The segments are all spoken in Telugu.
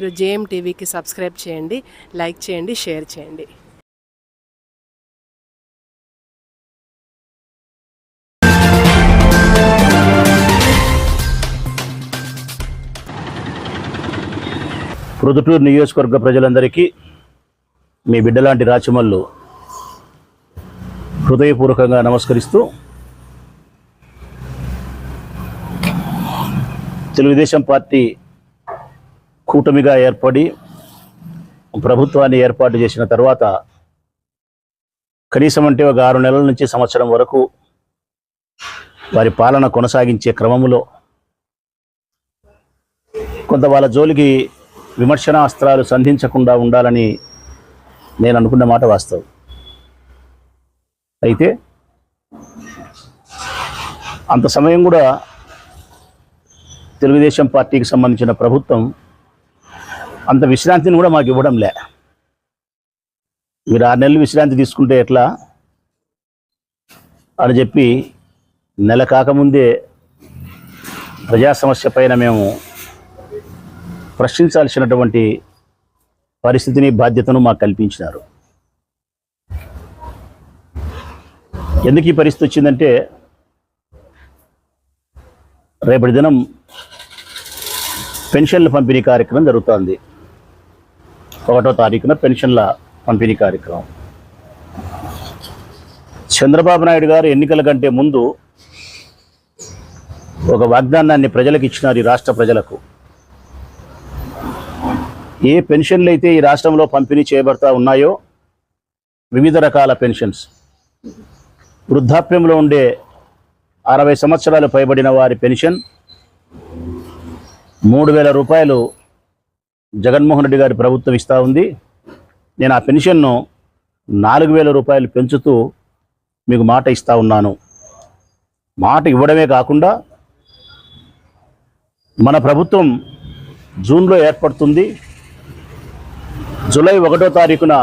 మీరు జేఎం టీవీకి సబ్స్క్రైబ్ చేయండి, లైక్ చేయండి, షేర్ చేయండి. ప్రొద్దుటూరు నియోజకవర్గ ప్రజలందరికీ మీ బిడ్డలాంటి రాచమల్లు హృదయపూర్వకంగా నమస్కరిస్తూ, తెలుగుదేశం పార్టీ కూటమిగా ఏర్పడి ప్రభుత్వాన్ని ఏర్పాటు చేసిన తర్వాత కనీసం అంటే ఒక 6 నెలల నుంచి సంవత్సరం వరకు వారి పాలన కొనసాగించే క్రమంలో కొంత వాళ్ళ జోలికి విమర్శనాస్త్రాలు సంధించకుండా ఉండాలని నేను అనుకున్న మాట వాస్తవం. అయితే అంత సమయం కూడా తెలుగుదేశం పార్టీకి సంబంధించిన ప్రభుత్వం అంత విశ్రాంతిని కూడా మాకు ఇవ్వడం లే. మీరు 6 నెలలు విశ్రాంతి తీసుకుంటే ఎట్లా అని చెప్పి నెల కాకముందే ప్రజా సమస్య పైన మేము ప్రశ్నించాల్సినటువంటి పరిస్థితిని, బాధ్యతను మాకు కల్పించినారు. ఎందుకు ఈ పరిస్థితి వచ్చిందంటే, రేపటి దినం పెన్షన్ల పంపిణీ కార్యక్రమం జరుగుతుంది. 1వ తారీఖున పెన్షన్ల పంపిణీ కార్యక్రమం. చంద్రబాబు నాయుడు గారు ఎన్నికల కంటే ముందు ఒక వాగ్దానాన్ని ప్రజలకు ఇచ్చినారు, ఈ రాష్ట్ర ప్రజలకు. ఏ పెన్షన్లు అయితే ఈ రాష్ట్రంలో పంపిణీ చేయబడతా ఉన్నాయో, వివిధ రకాల పెన్షన్స్, వృద్ధాప్యంలో ఉండే 60 సంవత్సరాలు పైబడిన వారి పెన్షన్ 3,000 రూపాయలు జగన్మోహన్ రెడ్డి గారి ప్రభుత్వం ఇస్తూ ఉంది. నేను ఆ పెన్షన్ను 4,000 రూపాయలు పెంచుతూ మీకు మాట ఇస్తూ ఉన్నాను. మాట ఇవ్వడమే కాకుండా మన ప్రభుత్వం జూన్లో ఏర్పడుతుంది. జూలై 1వ తారీఖున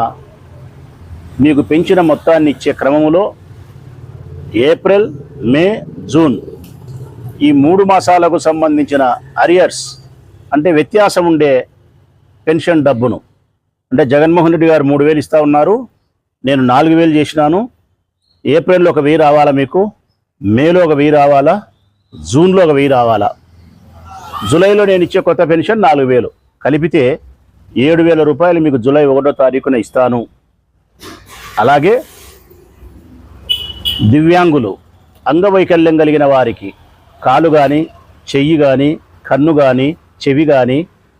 మీకు పెంచిన మొత్తాన్ని ఇచ్చే క్రమంలో ఏప్రిల్, మే, జూన్ ఈ 3 మాసాలకు సంబంధించిన అరియర్స్ అంటే వ్యత్యాసం ఉండే పెన్షన్ డబ్బును, అంటే జగన్మోహన్ రెడ్డి గారు 3,000 ఇస్తూ ఉన్నారు, నేను 4,000 చేసినాను. ఏప్రిల్లో ఒక 1,000 రావాలా, మీకు మేలో ఒక 1,000 రావాలా, జూన్లో ఒక 1,000 రావాలా, జూలైలో నేను ఇచ్చే కొత్త పెన్షన్ 4,000 కలిపితే 7,000 రూపాయలు మీకు జూలై 1వ తారీఖున ఇస్తాను. అలాగే దివ్యాంగులు, అంగవైకల్యం కలిగిన వారికి కాలు కానీ, చెయ్యి కానీ, కన్ను కానీ, చెవి కానీ,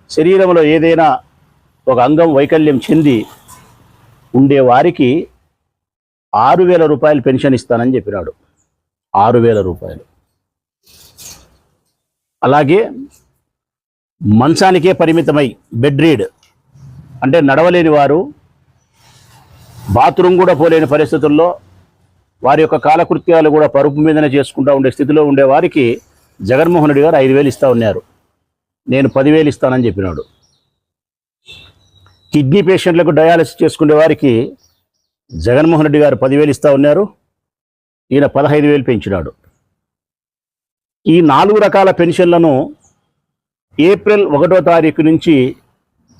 శరీరంలో ఏదైనా ఒక అంగం వైకల్యం చెంది ఉండే వారికి 6,000 రూపాయలు పెన్షన్ ఇస్తానని చెప్పినాడు. 6,000 రూపాయలు. అలాగే మంచానికే పరిమితమై బెడ్ రీడ్ అంటే నడవలేని వారు, బాత్రూమ్ కూడా పోలేని పరిస్థితుల్లో, వారి యొక్క కాలకృత్యాలు కూడా పరుపు మీదనే చేసుకుంటూ ఉండే స్థితిలో ఉండే వారికి జగన్మోహన్ రెడ్డి గారు 5,000 ఇస్తూ ఉన్నారు. నేను 10,000 ఇస్తానని చెప్పినాడు. కిడ్నీ పేషెంట్లకు డయాలసిస్ చేసుకునే వారికి జగన్మోహన్ రెడ్డి గారు 10,000 ఇస్తూ ఉన్నారు. ఈయన 15,000 పెంచినాడు. ఈ 4 రకాల పెన్షన్లను ఏప్రిల్ 1వ తారీఖు నుంచి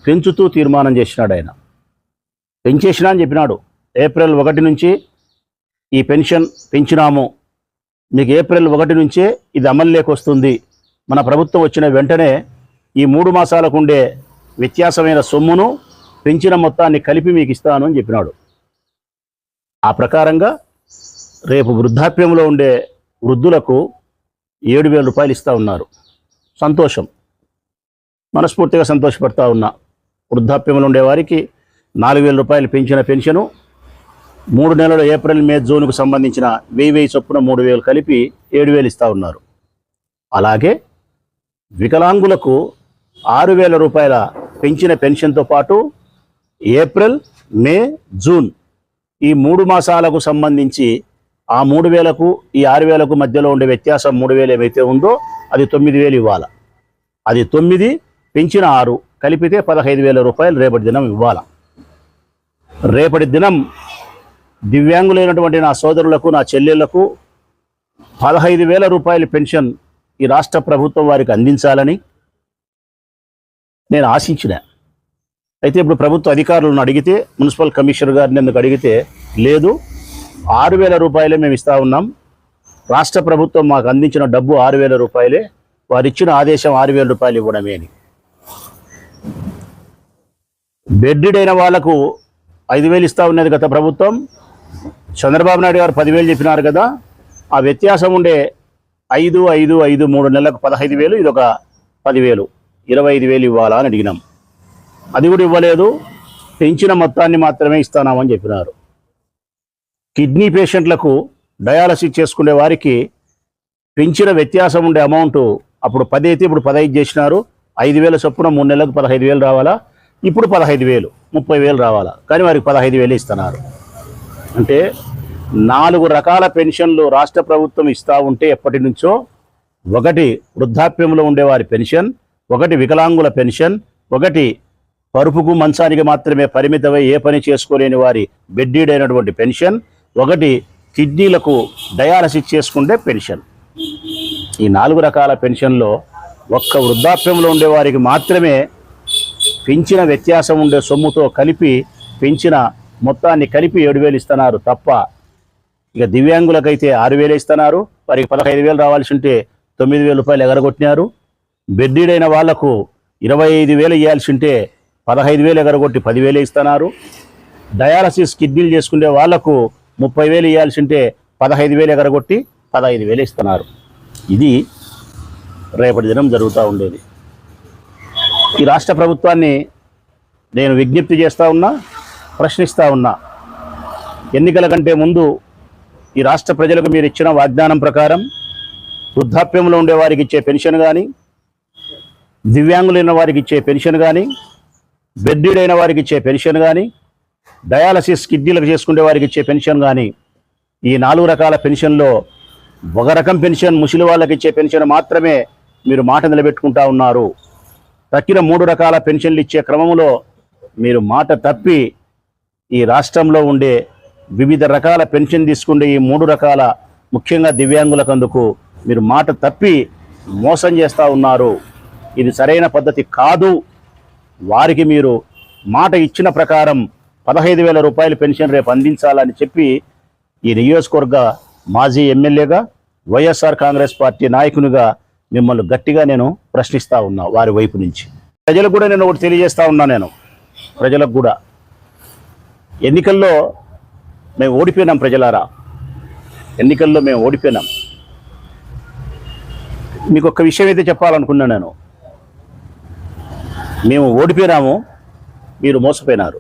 పెంచుతూ తీర్మానం చేసినాడు. ఆయన పెంచేసినా అని చెప్పినాడు. ఏప్రిల్ 1 నుంచి ఈ పెన్షన్ పెంచినాము, మీకు ఏప్రిల్ 1 నుంచే ఇది అమల్లోకి వస్తుంది. మన ప్రభుత్వం వచ్చిన వెంటనే ఈ 3 మాసాలకు ఉండే వ్యత్యాసమైన సొమ్మును, పెంచిన మొత్తాన్ని కలిపి మీకు ఇస్తాను అని చెప్పినాడు. ఆ ప్రకారంగా రేపు వృద్ధాప్యంలో ఉండే వృద్ధులకు 7,000 రూపాయలు ఇస్తూ ఉన్నారు. సంతోషం, మనస్ఫూర్తిగా సంతోషపడతా ఉన్నా. వృద్ధాప్యంలో ఉండే వారికి 4,000 రూపాయలు పెంచిన పెన్షను 3 నెలలు ఏప్రిల్, మే, జూన్కు సంబంధించిన 1,000 చొప్పున 3,000 కలిపి 7,000 ఇస్తూ ఉన్నారు. అలాగే వికలాంగులకు 6,000 రూపాయల పెంచిన పెన్షన్తో పాటు ఏప్రిల్, మే, జూన్ ఈ 3 మాసాలకు సంబంధించి ఆ 3,000కు ఈ 6,000కు మధ్యలో ఉండే వ్యత్యాసం 3,000 ఏమైతే ఉందో అది 9,000 ఇవ్వాలి. అది 9 పెంచిన 6 కలిపితే 15,000 రూపాయలు రేపటి దినం ఇవ్వాలి. రేపటి దినం దివ్యాంగులైనటువంటి నా సోదరులకు, నా చెల్లెళ్లకు 15,000 రూపాయల పెన్షన్ ఈ రాష్ట్ర ప్రభుత్వం వారికి అందించాలని నేను ఆశించిన. అయితే ఇప్పుడు ప్రభుత్వ అధికారులను అడిగితే, మున్సిపల్ కమిషనర్ గారిని ఎందుకు అడిగితే, లేదు 6,000 రూపాయలే మేము ఇస్తా ఉన్నాం, రాష్ట్ర ప్రభుత్వం మాకు అందించిన డబ్బు 6,000 రూపాయలే, వారు ఇచ్చిన ఆదేశం 6,000 రూపాయలు ఇవ్వడమే అని. బెడ్డైన వాళ్లకు 5,000 ఇస్తా ఉన్నది గత ప్రభుత్వం. చంద్రబాబు నాయుడు గారు 10,000 చెప్పినారు కదా, ఆ వ్యత్యాసం ఉండే 5, 5, 5 3 నెలలకు 15,000, ఇదొక 10,000, 25,000 ఇవ్వాలా అని అడిగినాం. అది కూడా ఇవ్వలేదు, పెంచిన మొత్తాన్ని మాత్రమే ఇస్తానామని చెప్పినారు. కిడ్నీ పేషెంట్లకు డయాలసిస్ చేసుకునే వారికి పెంచిన వ్యత్యాసం ఉండే అమౌంట్ అప్పుడు 10 అయితే ఇప్పుడు 15 చేసినారు. 5,000 చొప్పున 3 నెలలకు 15,000 రావాలా, ఇప్పుడు 15,000, 30,000 రావాలా, కానీ వారికి 15,000 ఇస్తున్నారు. అంటే 4 రకాల పెన్షన్లు రాష్ట్ర ప్రభుత్వం ఇస్తూ ఉంటే ఎప్పటి నుంచో, ఒకటి వృద్ధాప్యంలో ఉండేవారి పెన్షన్, ఒకటి వికలాంగుల పెన్షన్, ఒకటి పరుపుకు మంచానికి మాత్రమే పరిమితమై ఏ పని చేసుకోలేని వారి బెడ్డీడైనటువంటి పెన్షన్, ఒకటి కిడ్నీలకు డయాలసిస్ చేసుకుంటే పెన్షన్. ఈ 4 రకాల పెన్షన్లో ఒక్క వృద్ధాప్యంలో ఉండేవారికి మాత్రమే పెంచిన వ్యత్యాసం ఉండే సొమ్ముతో కలిపి పెంచిన మొత్తాన్ని కలిపి 7,000 ఇస్తున్నారు తప్ప, ఇక దివ్యాంగులకైతే 6,000 ఇస్తున్నారు. వారికి 15,000 రావాల్సి ఉంటే 9,000 రూపాయలు ఎగరగొట్టినారు. బెడ్డీడైన వాళ్లకు 25,000 ఇవ్వాల్సి ఉంటే 15,000 ఎగరగొట్టి 10,000 ఇస్తున్నారు. డయాలసిస్ కిడ్నీలు చేసుకునే వాళ్లకు 30,000 ఇవ్వాల్సి ఉంటే 15,000 ఎగరగొట్టి 15,000 ఇస్తున్నారు. ఇది రేపటి దినం జరుగుతూ ఉండేది. ఈ రాష్ట్ర ప్రభుత్వాన్ని నేను విజ్ఞప్తి చేస్తూ ఉన్నా, ప్రశ్నిస్తూ ఉన్నా. ఎన్నికల కంటే ముందు ఈ రాష్ట్ర ప్రజలకు మీరు ఇచ్చిన వాగ్దానం ప్రకారం వృద్ధాప్యంలో ఉండే వారికి ఇచ్చే పెన్షన్ కానీ, దివ్యాంగులైన వారికి ఇచ్చే పెన్షన్ కానీ, బెడ్డీడైన వారికి ఇచ్చే పెన్షన్ కానీ, డయాలసిస్ కిడ్నీలకు చేసుకునే వారికి ఇచ్చే పెన్షన్ కానీ, ఈ 4 రకాల పెన్షన్లో ఒక రకం పెన్షన్ ముసలి వాళ్ళకి ఇచ్చే పెన్షన్ మాత్రమే మీరు మాట నిలబెట్టుకుంటా ఉన్నారు. తక్కిన 3 రకాల పెన్షన్లు ఇచ్చే క్రమంలో మీరు మాట తప్పి ఈ రాష్ట్రంలో ఉండే వివిధ రకాల పెన్షన్ తీసుకుంటే ఈ 3 రకాల ముఖ్యంగా దివ్యాంగులకందుకు మీరు మాట తప్పి మోసం చేస్తూ ఉన్నారు. ఇది సరైన పద్ధతి కాదు. వారికి మీరు మాట ఇచ్చిన ప్రకారం 15,000 రూపాయల పెన్షన్ రేపు అందించాలని చెప్పి ఈ నియోజకవర్గ మాజీ ఎమ్మెల్యేగా, వైఎస్ఆర్ కాంగ్రెస్ పార్టీ నాయకునిగా మిమ్మల్ని గట్టిగా నేను ప్రశ్నిస్తూ ఉన్నా. వారి వైపు నుంచి ప్రజలకు కూడా నేను ఒకటి తెలియజేస్తూ ఉన్నా. నేను ప్రజలకు కూడా, ఎన్నికల్లో మేము ఓడిపోయినాం ప్రజలారా, ఎన్నికల్లో మేము ఓడిపోయినాం. మీకు ఒక్క విషయం అయితే చెప్పాలనుకున్నా నేను. మేము ఓడిపోయినాము, మీరు మోసపోయినారు.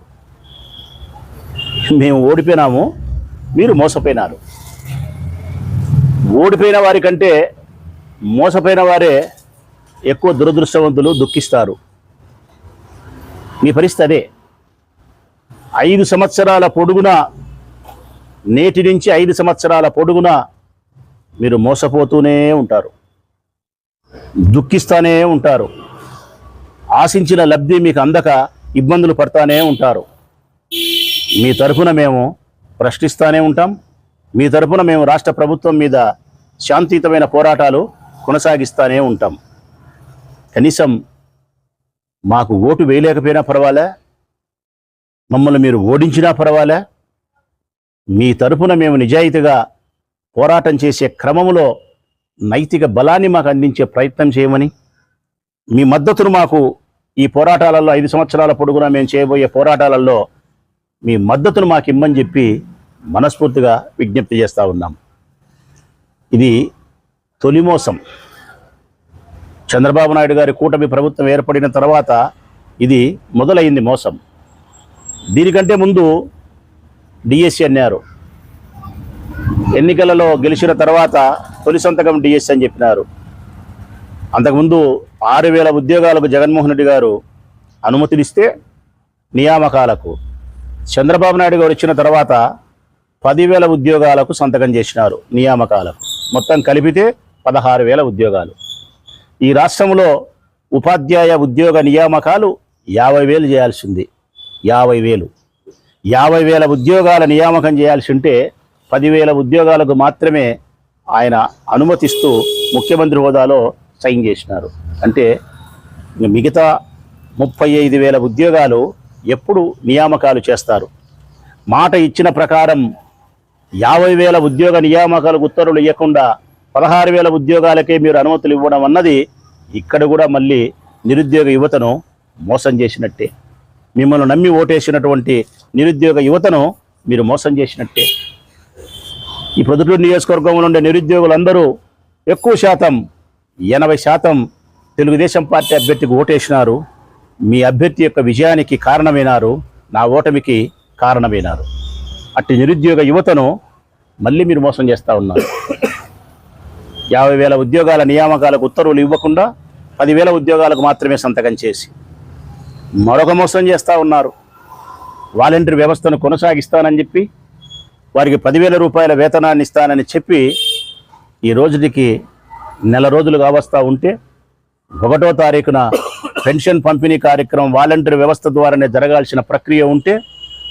మేము ఓడిపోయినాము, మీరు మోసపోయినారు. ఓడిపోయిన వారికంటే మోసపోయిన వారే ఎక్కువ దురదృష్టవంతులు, దుఃఖిస్తారు. మీ పరిస్థితి అదే. 5 సంవత్సరాల పొడుగున, నేటి నుంచి 5 సంవత్సరాల పొడుగున మీరు మోసపోతూనే ఉంటారు, దుఃఖిస్తూనే ఉంటారు. ఆశించిన లబ్ధి మీకు అందక ఇబ్బందులు పడతానే ఉంటారు. మీ తరఫున మేము ప్రశ్నిస్తూనే ఉంటాం. మీ తరఫున మేము రాష్ట్ర ప్రభుత్వం మీద శాంతియుతమైన పోరాటాలు కొనసాగిస్తూనే ఉంటాం. కనీసం మాకు ఓటు వేయలేకపోయినా పర్వాలే, మమ్మల్ని మీరు ఓడించినా పర్వాలే, మీ తరఫున మేము నిజాయితీగా పోరాటం చేసే క్రమంలో నైతిక బలాన్ని మాకు అందించే ప్రయత్నం చేయమని, మీ మద్దతును మాకు ఈ పోరాటాలలో 5 సంవత్సరాల పొడుగునా మేము చేయబోయే పోరాటాలలో మీ మద్దతును మాకు ఇమ్మని చెప్పి మనస్ఫూర్తిగా విజ్ఞప్తి చేస్తూ ఉన్నాం. ఇది తొలి మోసం. చంద్రబాబు నాయుడు గారి కూటమి ప్రభుత్వం ఏర్పడిన తర్వాత ఇది మొదలైంది మోసం. దీనికంటే ముందు డిఎస్సి అన్నారు. ఎన్నికలలో గెలిచిన తర్వాత తొలి సంతకం డిఎస్సి అని చెప్పినారు. అంతకుముందు 6,000 ఉద్యోగాలకు జగన్మోహన్ రెడ్డి గారు అనుమతినిస్తే నియామకాలకు, చంద్రబాబు నాయుడు గారు వచ్చిన తర్వాత 10,000 ఉద్యోగాలకు సంతకం చేసినారు నియామకాలకు. మొత్తం కలిపితే 16,000 ఉద్యోగాలు. ఈ రాష్ట్రంలో ఉపాధ్యాయ ఉద్యోగ నియామకాలు 50,000 చేయాల్సింది. 50,000 ఉద్యోగాల నియామకం చేయాల్సి ఉంటే 10,000 ఉద్యోగాలకు మాత్రమే ఆయన అనుమతిస్తూ ముఖ్యమంత్రి హోదాలో సైన్ చేసినారు. అంటే మిగతా 35,000 ఉద్యోగాలు ఎప్పుడు నియామకాలు చేస్తారు? మాట ఇచ్చిన ప్రకారం 50,000 ఉద్యోగ నియామకాలకు ఉత్తర్వులు ఇవ్వకుండా 16,000 ఉద్యోగాలకే మీరు అనుమతులు ఇవ్వడం అన్నది ఇక్కడ కూడా మళ్ళీ నిరుద్యోగ యువతను మోసం చేసినట్టే. మిమ్మల్ని నమ్మి ఓటేసినటువంటి నిరుద్యోగ యువతను మీరు మోసం చేసినట్టే. ఈ ప్రొద్దుటూరు నియోజకవర్గంలో ఉండే నిరుద్యోగులందరూ ఎక్కువ శాతం 80% తెలుగుదేశం పార్టీ అభ్యర్థికి ఓటేసినారు. మీ అభ్యర్థి యొక్క విజయానికి కారణమైనారు, నా ఓటమికి కారణమైనారు. అట్టి నిరుద్యోగ యువతను మళ్ళీ మీరు మోసం చేస్తూ ఉన్నారు. 50,000 ఉద్యోగాల నియామకాలకు ఉత్తర్వులు ఇవ్వకుండా 10,000 ఉద్యోగాలకు మాత్రమే సంతకం చేసి మరొక మోసం చేస్తూ ఉన్నారు. వాలంటీర్ వ్యవస్థను కొనసాగిస్తానని చెప్పి వారికి 10,000 రూపాయల వేతనాన్ని ఇస్తానని చెప్పి ఈ రోజుకి నెల రోజులు కావస్తూ ఉంటే 1వ తారీఖున పెన్షన్ పంపిణీ కార్యక్రమం వాలంటీర్ వ్యవస్థ ద్వారానే జరగాల్సిన ప్రక్రియ ఉంటే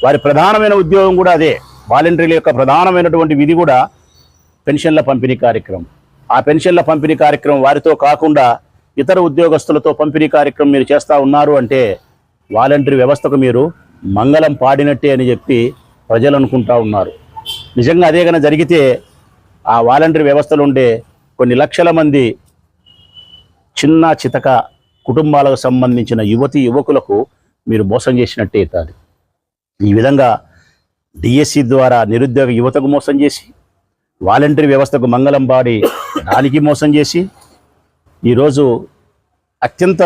వారి ప్రధానమైన ఉద్యోగం కూడా అదే. వాలంటీర్ల యొక్క ప్రధానమైనటువంటి విధి కూడా పెన్షన్ల పంపిణీ కార్యక్రమం. ఆ పెన్షన్ల పంపిణీ కార్యక్రమం వారితో కాకుండా ఇతర ఉద్యోగస్తులతో పంపిణీ కార్యక్రమం మీరు చేస్తూ ఉన్నారు అంటే వాలంటీర్ వ్యవస్థకు మీరు మంగళం పాడినట్టే అని చెప్పి ప్రజలు అనుకుంటా ఉన్నారు. నిజంగా అదే కనుక జరిగితే ఆ వాలంటీర్ వ్యవస్థలో ఉండే కొన్ని లక్షల మంది చిన్న చితక కుటుంబాలకు సంబంధించిన యువకులకు మీరు మోసం చేసినట్టే కాదు. ఈ విధంగా డిఎస్సి ద్వారా నిరుద్యోగ యువతకు మోసం చేసి వాలంటీర్ వ్యవస్థకు మంగళం పాడి దానికి మోసం చేసి ఈరోజు అత్యంత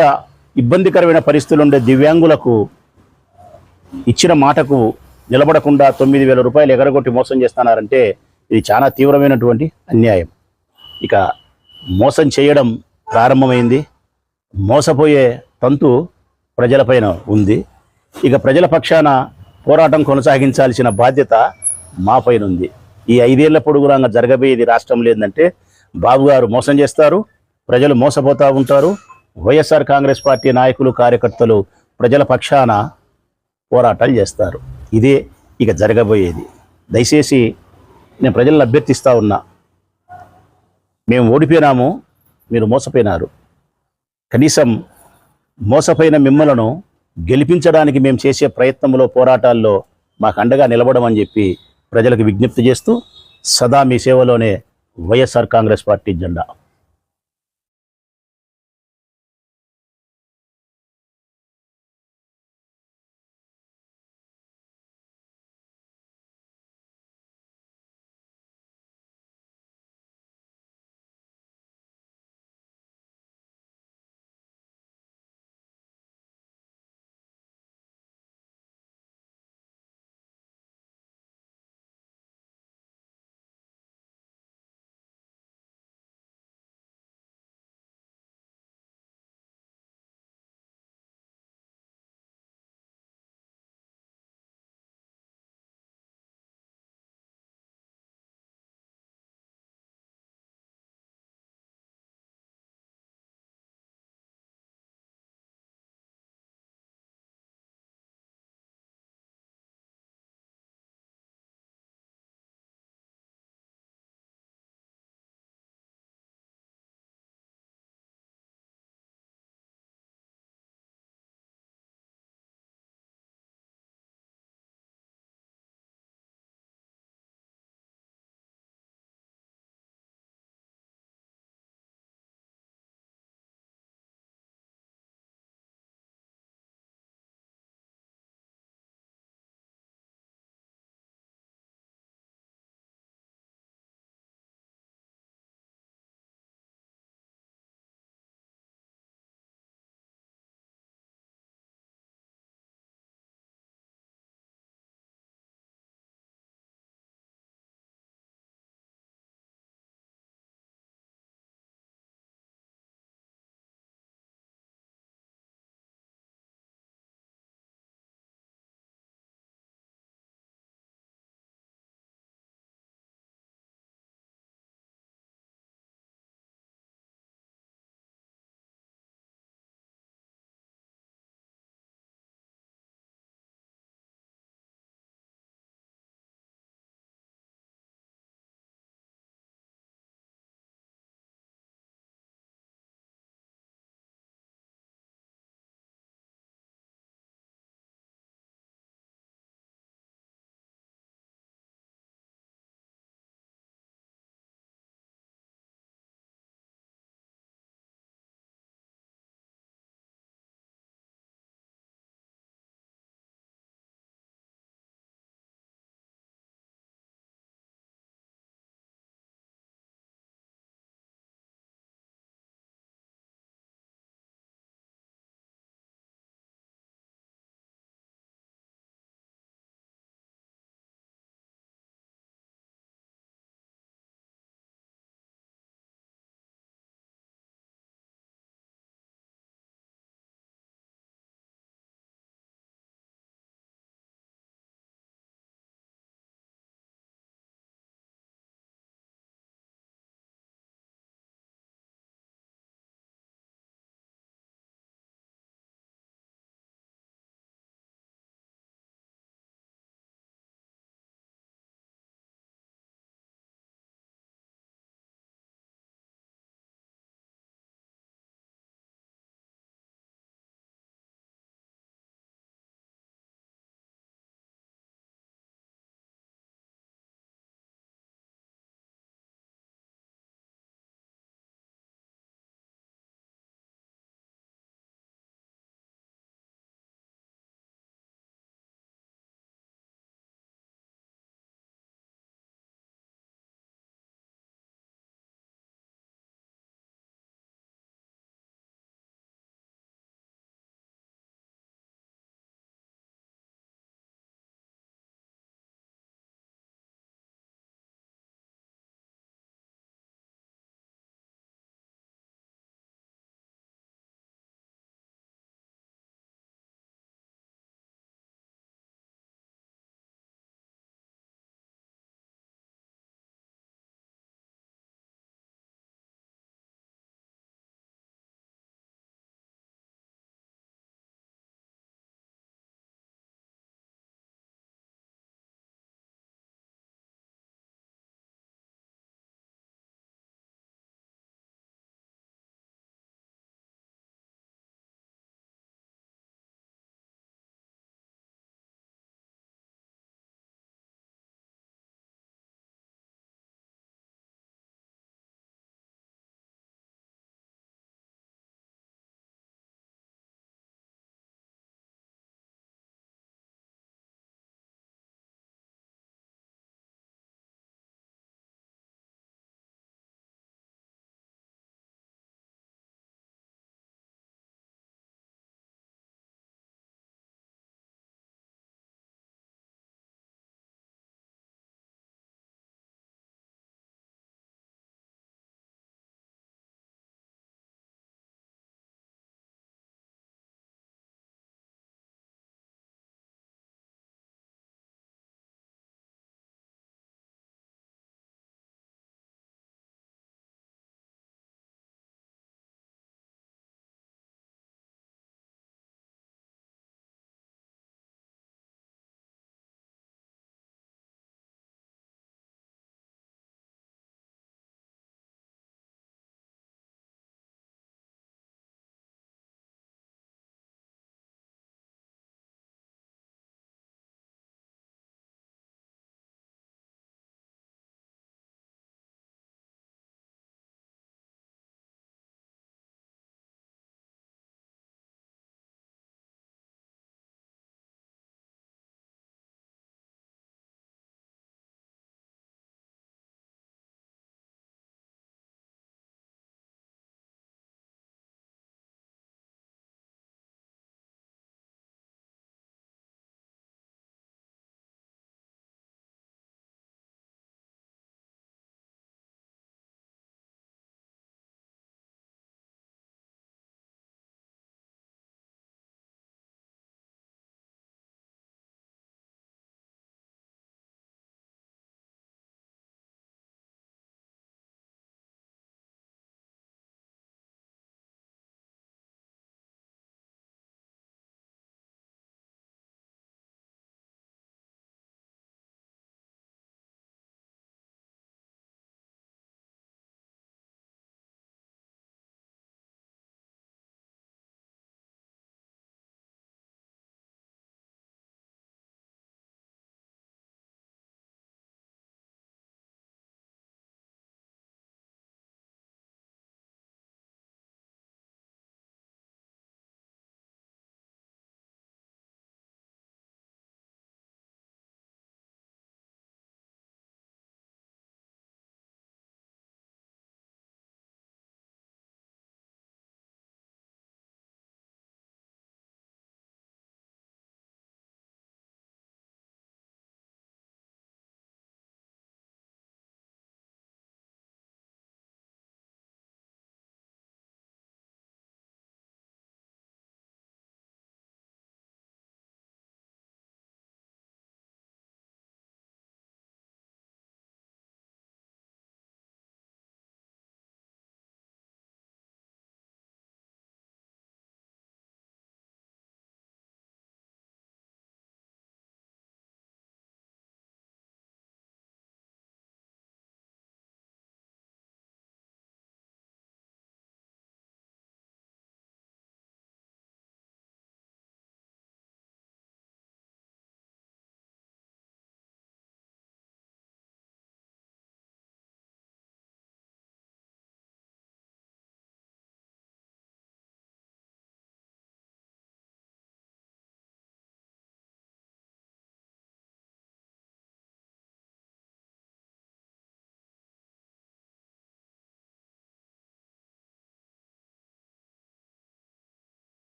ఇబ్బందికరమైన పరిస్థితులు ఉండే దివ్యాంగులకు ఇచ్చిన మాటకు నిలబడకుండా 9,000 రూపాయలు ఎగరగొట్టి మోసం చేస్తున్నారంటే ఇది చాలా తీవ్రమైనటువంటి అన్యాయం. ఇక మోసం చేయడం ప్రారంభమైంది. మోసపోయే తంతు ప్రజలపైన ఉంది. ఇక ప్రజల పక్షాన పోరాటం కొనసాగించాల్సిన బాధ్యత మా పైన ఉంది. ఈ 5 ఏళ్ల పొడుగునా జరగబోయేది రాష్ట్రం లేదంటే బాబు గారు మోసం చేస్తారు, ప్రజలు మోసపోతూ ఉంటారు. వైఎస్ఆర్ కాంగ్రెస్ పార్టీ నాయకులు కార్యకర్తలు ప్రజల పక్షాన పోరాటాలు చేస్తారు. ఇదే ఇక జరగబోయేది. దయచేసి నేను ప్రజలను అభ్యర్థిస్తూ ఉన్నా, మేము ఓడిపోయినాము, మీరు మోసపోయినారు. కనీసం మోసపోయిన మిమ్మలను గెలిపించడానికి మేము చేసే ప్రయత్నంలో పోరాటాల్లో మాకు అండగా నిలబడమని చెప్పి ప్రజలకు విజ్ఞప్తి చేస్తూ సదా మీ సేవలోనే వైఎస్ఆర్ కాంగ్రెస్ పార్టీ జెండా.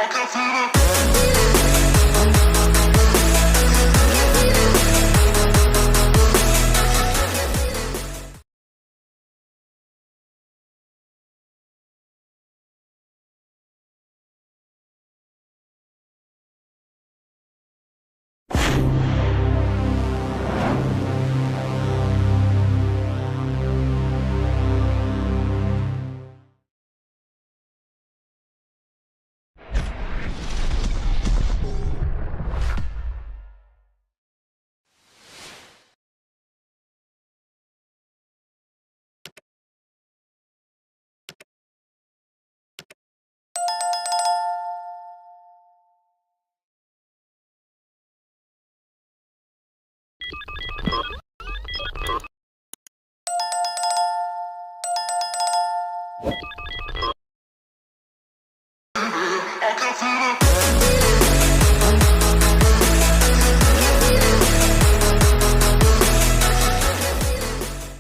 you